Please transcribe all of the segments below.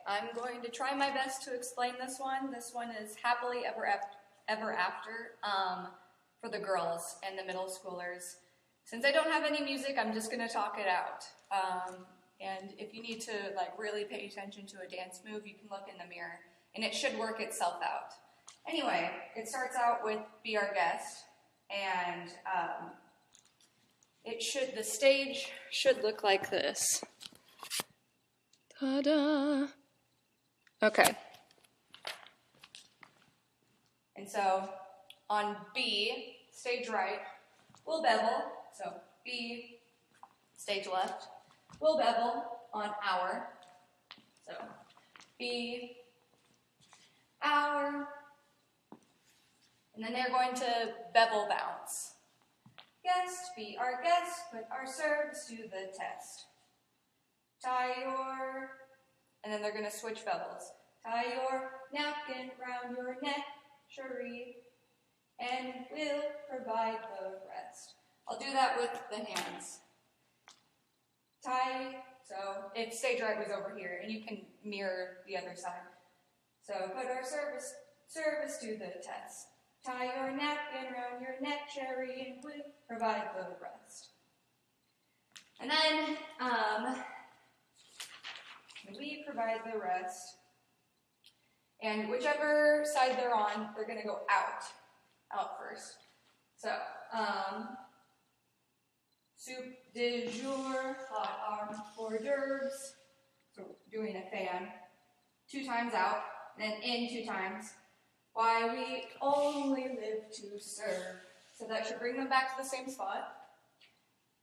I'm going to try my best to explain this one. This one is Happily Ever After for the girls and the middle schoolers. Since I don't have any music, I'm just going to talk it out. And if you need to really pay attention to a dance move, you can look in the mirror, and it should work itself out. Anyway, it starts out with Be Our Guest, and the stage should look like this. Ta-da! Okay. And so on B, stage right, we'll bevel. So B, stage left, we'll bevel on our. So B, our. And then they're going to bevel bounce. Guest, be our guest, put our serves to the test. Tie your, and then they're going to switch bevels. Tie your napkin round your neck, Cherie, and we'll provide the rest. I'll do that with the hands. Tie, so if stage right was over here, and you can mirror the other side. So put our service to the test. Tie your napkin round your neck, Cherie, and we'll provide the rest. And then, we provide the rest. And whichever side they're on, they're going to go out first. So, soup du jour, hot arm hors d'oeuvres. So doing a fan. 2 times out, and then in 2 times. Why we only live to serve. So that should bring them back to the same spot.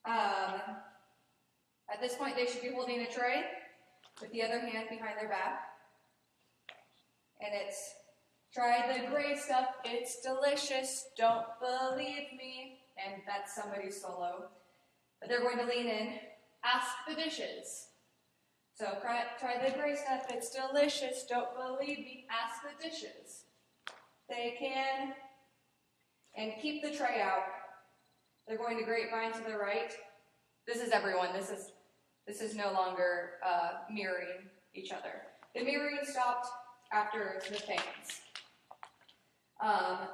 At this point, they should be holding a tray with the other hand behind their back. And it's, try the gray stuff, it's delicious, don't believe me. And that's somebody's solo. But they're going to lean in, ask the dishes. So try the gray stuff, it's delicious, don't believe me, ask the dishes. They can, and keep the tray out. They're going to grapevine to the right. This is everyone, this is no longer mirroring each other. The mirroring stopped after the fans.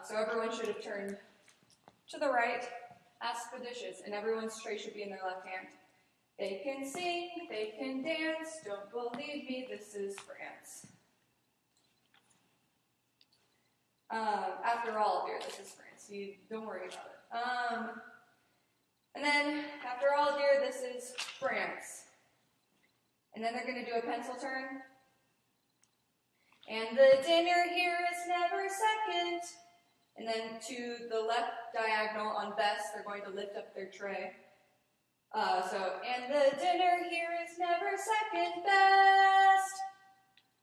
So everyone should have turned to the right, ask the dishes, and everyone's tray should be in their left hand. They can sing, they can dance, don't believe me, this is France. After all, dear, this is France. You don't worry about it. And then, after all, dear, this is France. And then they're going to do a pencil turn. And the dinner here is never second. And then to the left diagonal on best, they're going to lift up their tray. And the dinner here is never second best.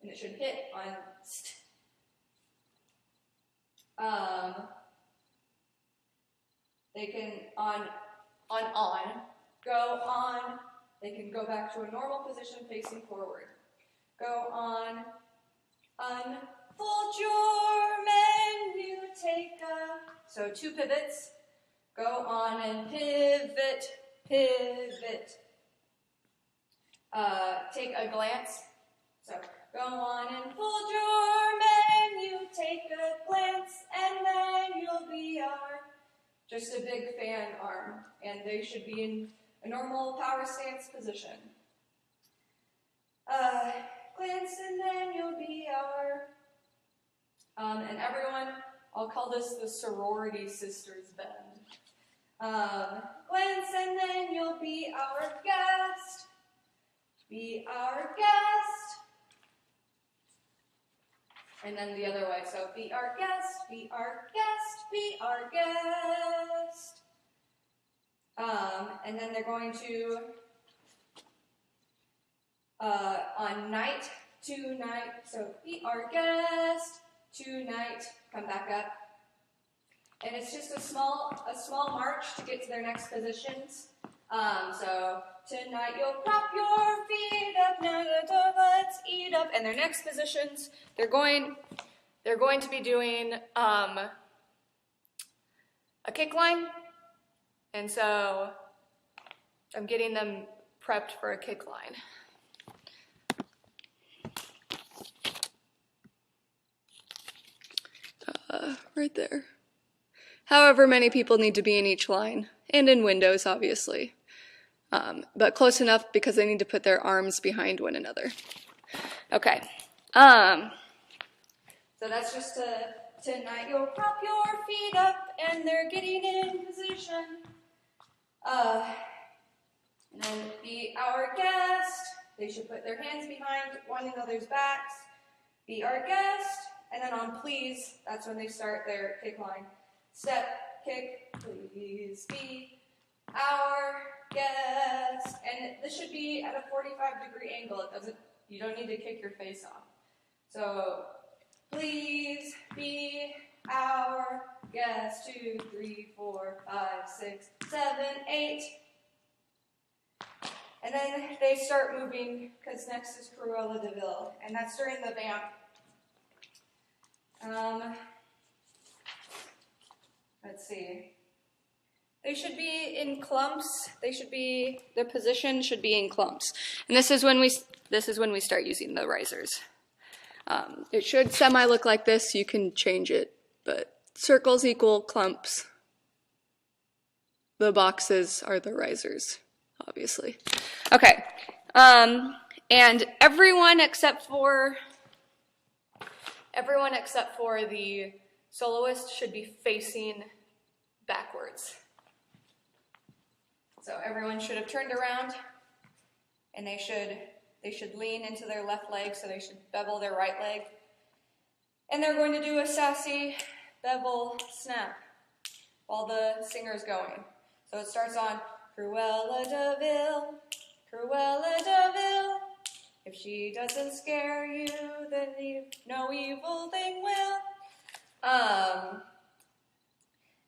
And it should hit on st. They can, go on, they can go back to a normal position facing forward. Go on, unfold your menu, take a, so 2 pivots, go on and pivot, take a glance, so go on and fold your menu, take a glance, and then you'll be just a big fan arm, and they should be in a normal power stance position. Glance, and then you'll be and everyone, I'll call this the sorority sisters bend. Glance, and then you'll be our guest. Be our guest. And then the other way, so be our guest, be our guest, be our guest. And then they're going to, on night, tonight, so be our guest, tonight, come back up. And it's just a small march to get to their next positions. So tonight you'll prop your feet up, now let's eat up. And their next positions, they're going to be doing a kick line. And so I'm getting them prepped for a kick line. right there. However many people need to be in each line, and in windows, obviously. But close enough because they need to put their arms behind one another. Okay. So that's just tonight you'll prop your feet up and they're getting in position. And then be our guest. They should put their hands behind one another's backs. Be our guest. And then on please, that's when they start their kick line. Step, kick, please be our guest. And this should be at a 45-degree angle. You don't need to kick your face off. So, please be our guest. 2, 3, 4, 5, 6, 7, 8. And then they start moving, because next is Cruella de Vil, and that's during the vamp. Let's see. They should be in clumps. The position should be in clumps. And this is when we start using the risers. It should semi look like this. You can change it, but circles equal clumps. The boxes are the risers, obviously. Okay. And everyone except for the soloist should be facing backwards. So everyone should have turned around, and they should lean into their left leg, so they should bevel their right leg. And they're going to do a sassy bevel snap while the singer's going. So it starts on Cruella de Vil, Cruella de Vil. If she doesn't scare you, then no evil thing will.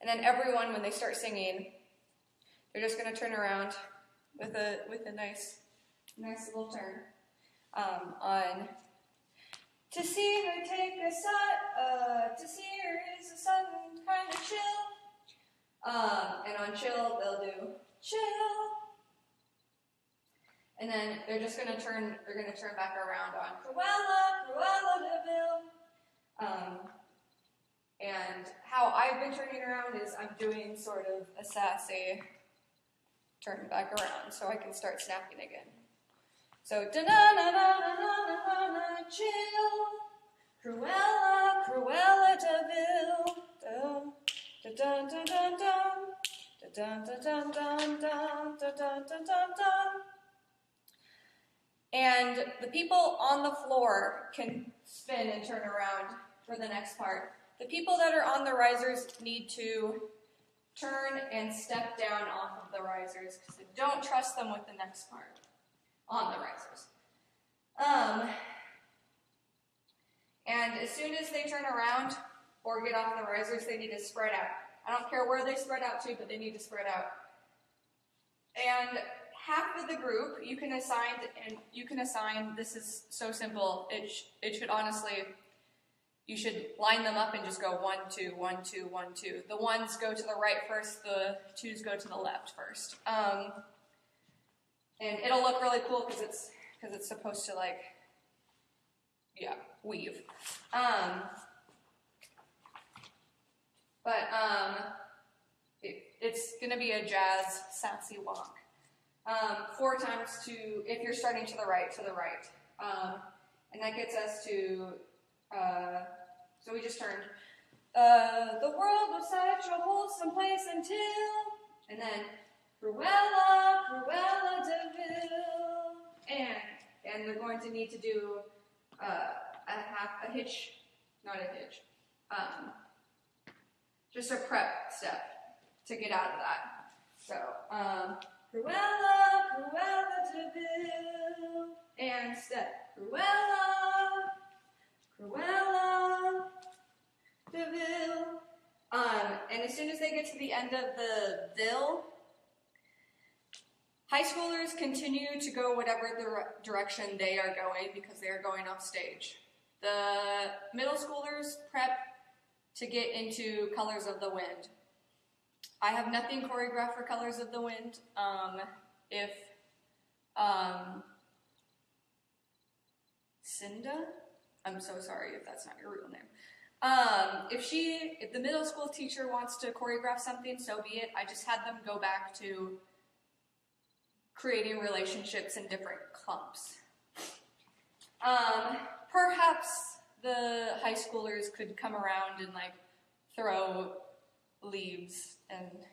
And then everyone, when they start singing, they're just going to turn around with a nice little turn. On to see her take a shot, to see her is a sudden kind of chill. And on chill, they'll do chill. And then they're gonna turn back around on Cruella de Vil. And how I've been turning around is I'm doing sort of a sassy turn back around so I can start snapping again. So da-na-na-na-na-na-na-na, chill, Cruella de Vil, da-dun-dun-dun-dun, da-dun-dun-dun-dun, da-dun-dun-dun-dun. And the people on the floor can spin and turn around for the next part. The people that are on the risers need to turn and step down off of the risers because I don't trust them with the next part on the risers. And as soon as they turn around or get off the risers, they need to spread out. I don't care where they spread out to, but they need to spread out. And half of the group you can assign, this is so simple, it should honestly, you should line them up and just go 1, 2, 1, 2, 1, 2. The ones go to the right first, the twos go to the left first. And it'll look really cool because it's supposed to weave. It's gonna be a jazz sassy walk. 4 times if you're starting to the right. And that gets us to, so we just turned. The world was such a wholesome place until, and then Cruella de Vil, and they're going to need to do a hitch, not a hitch, just a prep step to get out of that. So, Cruella de Vil, and step, Cruella de Vil. And as soon as they get to the end of the Vil, high schoolers continue to go whatever the direction they are going because they are going off stage. The middle schoolers prep to get into Colors of the Wind. I have nothing choreographed for Colors of the Wind. Cinda, I'm so sorry if that's not your real name. If the middle school teacher wants to choreograph something, so be it. I just had them go back to creating relationships in different clumps. Perhaps the high schoolers could come around and like throw leaves and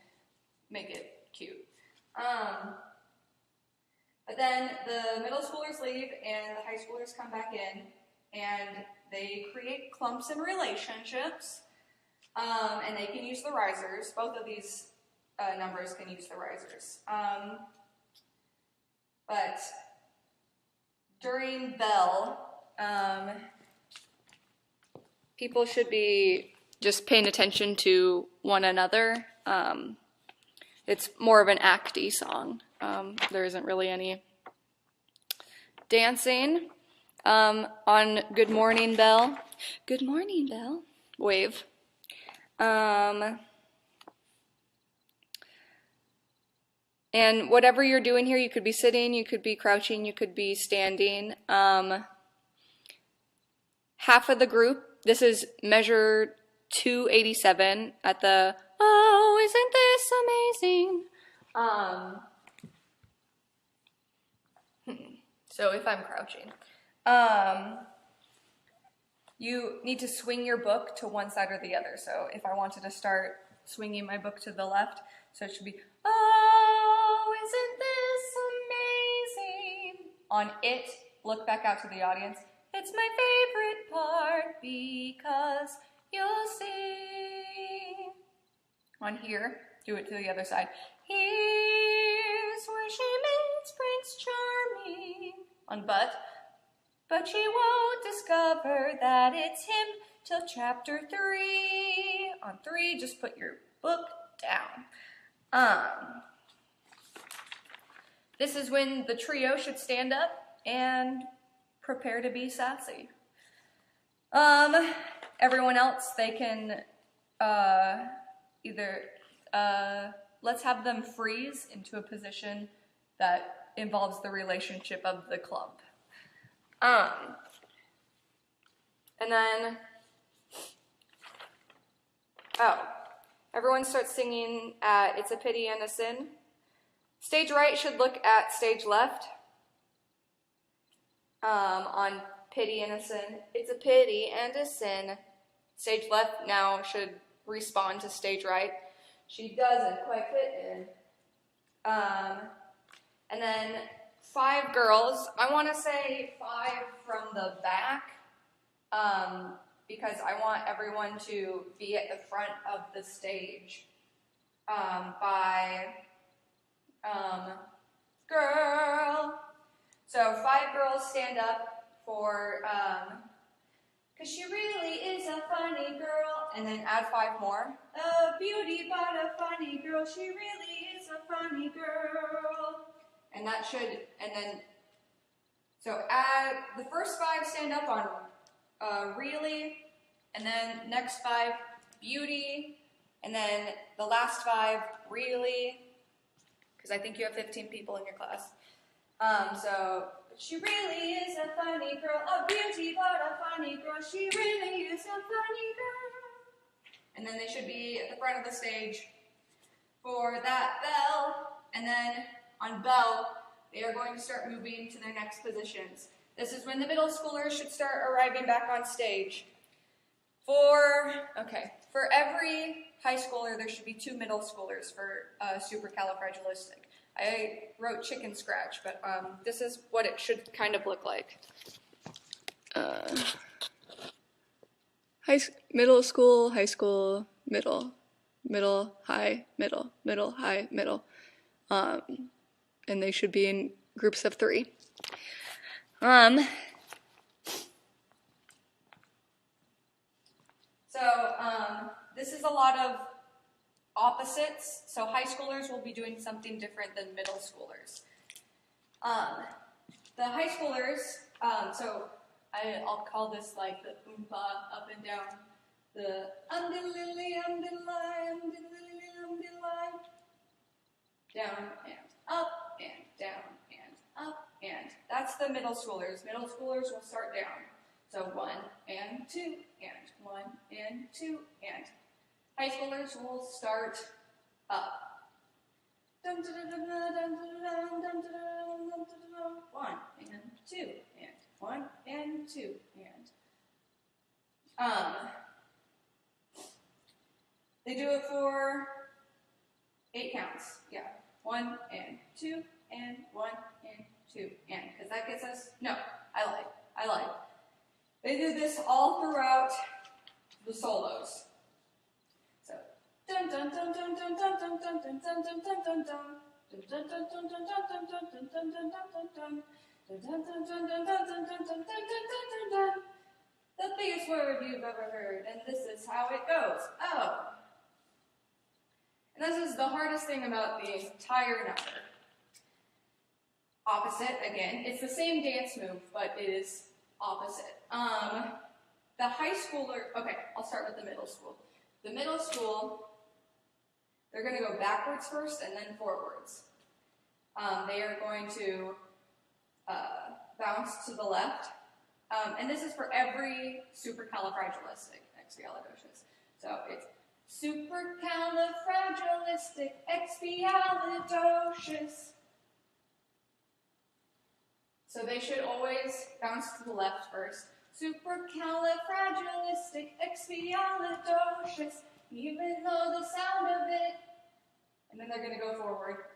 make it cute. But then the middle schoolers leave and the high schoolers come back in and they create clumps and relationships, and they can use the risers. Both of these numbers can use the risers. But during bell, people should be just paying attention to one another. It's more of an acty song. There isn't really any dancing. On Good Morning Bell, Good Morning Bell, wave. And whatever you're doing here, you could be sitting, you could be crouching, you could be standing. Half of the group, this is measure 287 at the, oh, isn't this amazing? So if I'm crouching, you need to swing your book to one side or the other. So if I wanted to start swinging my book to the left, so it should be, oh, isn't this amazing? On it, look back out to the audience. It's my favorite part because you'll see. On here, do it to the other side. Here's where she meets Prince Charming. On but she won't discover that it's him till chapter 3. On 3, just put your book down. This is when the trio should stand up and prepare to be sassy. Everyone else, they can let's have them freeze into a position that involves the relationship of the clump. And then, everyone starts singing at It's a Pity and a Sin. Stage right should look at stage left. On Pity and a Sin, it's a pity and a sin. Stage left now should respond to stage right. She doesn't quite fit in. And then 5 girls. I want to say 5 from the back, because I want everyone to be at the front of the stage. Girl. So 5 girls stand up for, 'cause she really is a funny girl, and then add 5 more. A beauty but a funny girl, she really is a funny girl. And that should, and then, so add, the first 5 stand up on really, and then next 5, beauty, and then the last 5, really, because I think you have 15 people in your class. So, she really is a funny girl, a beauty but a funny girl, she really is a funny girl. And then they should be at the front of the stage for that bell, and then on bell, they are going to start moving to their next positions. This is when the middle schoolers should start arriving back on stage. For every high schooler, there should be 2 middle schoolers for supercalifragilistic. I wrote chicken scratch, but this is what it should kind of look like. Middle school, high school, middle, high, middle, high, middle. And they should be in groups of 3. This is a lot of opposites. So high schoolers will be doing something different than middle schoolers. The high schoolers, I'll call this like the oompa up and down. The um-diddle-lily, um-diddle-lie, um-diddle-lily, um-diddle-lie. Down and up and down and up and. That's the middle schoolers. Middle schoolers will start down. So 1 and 2 and 1 and 2 and. High schoolers will start up. 1 and 2 and 1 and 2 and. They do it for 8 counts. Yeah. 1 and 2 and 1 and 2 and. Because that gets us, no, I lied. They do this all throughout the solos. So, dun dun dun dun dun dun dun dun dun dun dun dun dun dun. The biggest word you've ever heard, and this is how it goes. Oh. And this is the hardest thing about the entire number. Opposite, again. It's the same dance move, but it is opposite. The high schooler, okay, I'll start with the middle school. The middle school, they're going to go backwards first and then forwards. They are going to bounce to the left. And this is for every supercalifragilisticexpialidocious. So it's supercalifragilisticexpialidocious. So they should always bounce to the left first. Supercalifragilisticexpialidocious, even though the sound of it, and then they're going to go forward,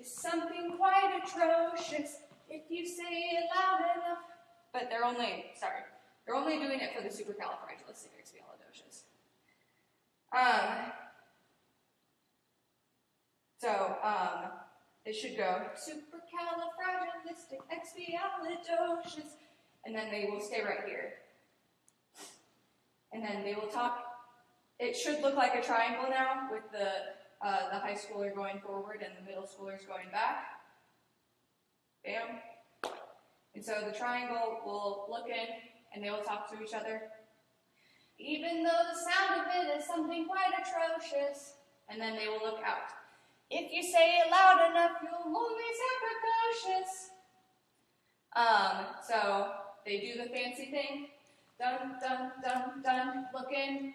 is something quite atrocious if you say it loud enough. But they're only doing it for the supercalifragilisticexpialidocious. It should go supercalifragilisticexpialidocious, and then they will stay right here. And then they will talk. It should look like a triangle now with the high schooler going forward and the middle schoolers going back. Bam. And so the triangle will look in and they will talk to each other. Even though the sound of it is something quite atrocious. And then they will look out. If you say it loud enough, you'll only sound precocious. So they do the fancy thing. Dun, dun, dun, dun, look in.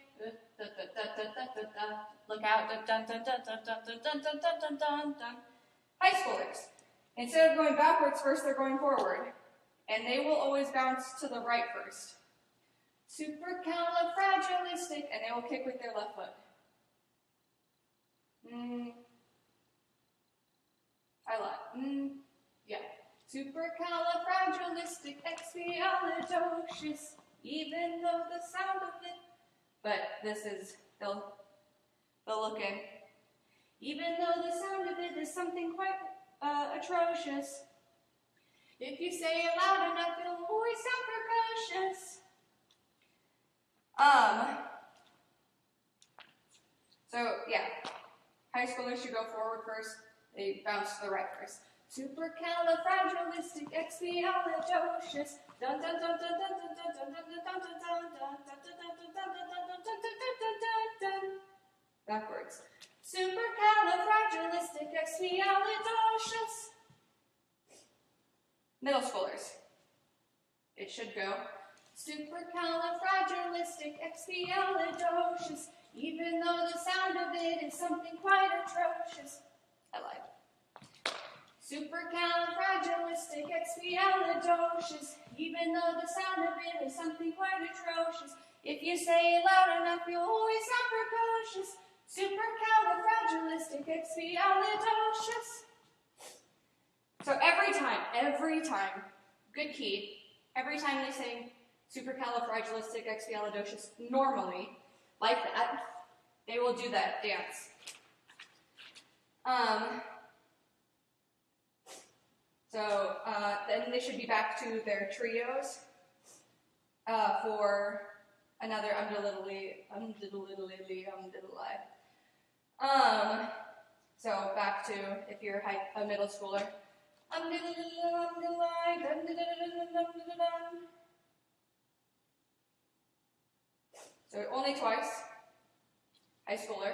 Look out. Dun, dun, dun, dun, dun, dun, dun, dun, dun, dun, dun, dun. High schoolers. Instead of going backwards first, they're going forward. And they will always bounce to the right first. Supercalifragilistic, and they will kick with their left foot. I lied. Yeah. Supercalifragilisticexpialidocious, even though the sound of it. But this is, they'll look in. Even though the sound of it is something quite atrocious. If you say it loud enough, it'll always sound precocious. So, yeah. High schoolers should go forward first. They bounce to the right first. Supercalifragilisticexpialidocious. Dun dun dun dun dun dun dun dun dun dun. Backwards. Supercalifragilisticexpialidocious. Middle schoolers. It should go. Supercalifragilisticexpialidocious, even though the sound of it is something quite atrocious. I lied. Supercalifragilisticexpialidocious, even though the sound of it is something quite atrocious. If you say it loud enough, you'll always sound precocious. Supercalifragilisticexpialidocious. So every time, good key, every time they sing supercalifragilisticexpialidocious normally, like that, they will do that dance. Then they should be back to their trios for another So back to if you're a middle schooler. So only twice. High schooler.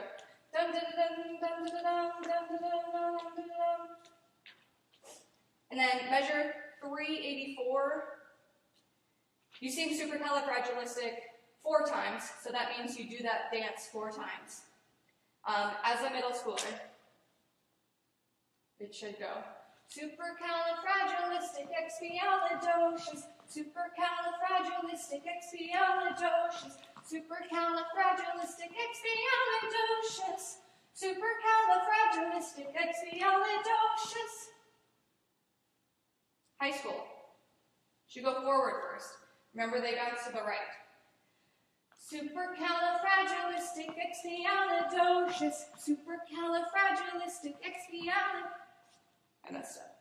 And then measure 384 You sing supercalifragilistic 4 times, so that means you do that dance 4 times. As a middle schooler, it should go supercalifragilisticexpialidocious, supercalifragilisticexpialidocious, supercalifragilisticexpialidocious, supercalifragilisticexpialidocious. High school should go forward first. Remember, they bounce to the right. Supercalifragilisticexpialidocious, supercalifragilisticexpialidocious. I messed up.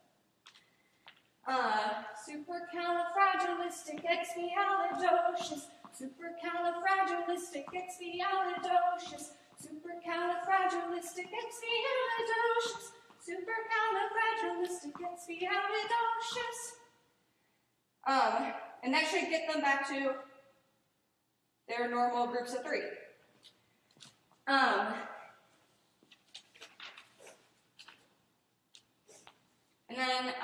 Supercalifragilisticexpialidocious, supercalifragilisticexpialidocious, supercalifragilisticexpialidocious, supercalifragilisticexpialidocious. And that should get them back to their normal groups of 3. And then,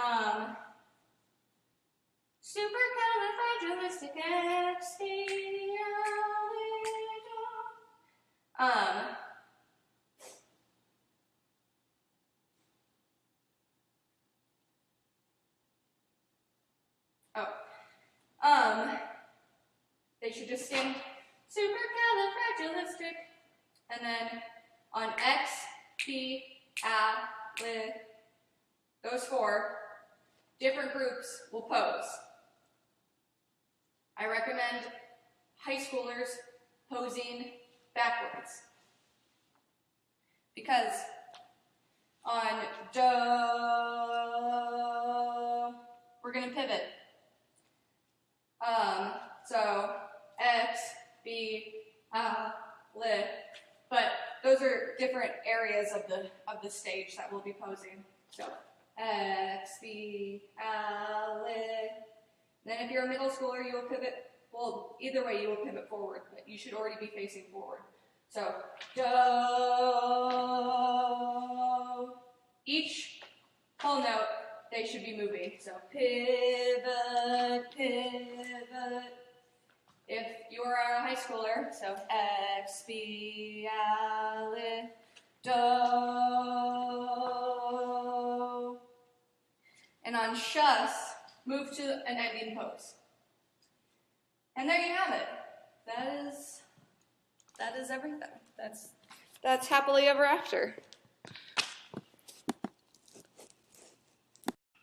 supercalifragilisticexpialidocious. They should just sing supercalifragilistic, and then on X, B, A, Li, those 4, different groups will pose. I recommend high schoolers posing backwards, because on Do, we're going to pivot. So X, B, A, Li, but those are different areas of the stage that we'll be posing. So X, B, A, Li. Then if you're a middle schooler, you will pivot. Well, either way, you will pivot forward, but you should already be facing forward. So Do. Each whole note, they should be moving. So pivot, pivot. If you are a high schooler, so X, B, A, Li, Do. And on Shus, move to an ending pose. And there you have it. That is everything. That's happily ever after.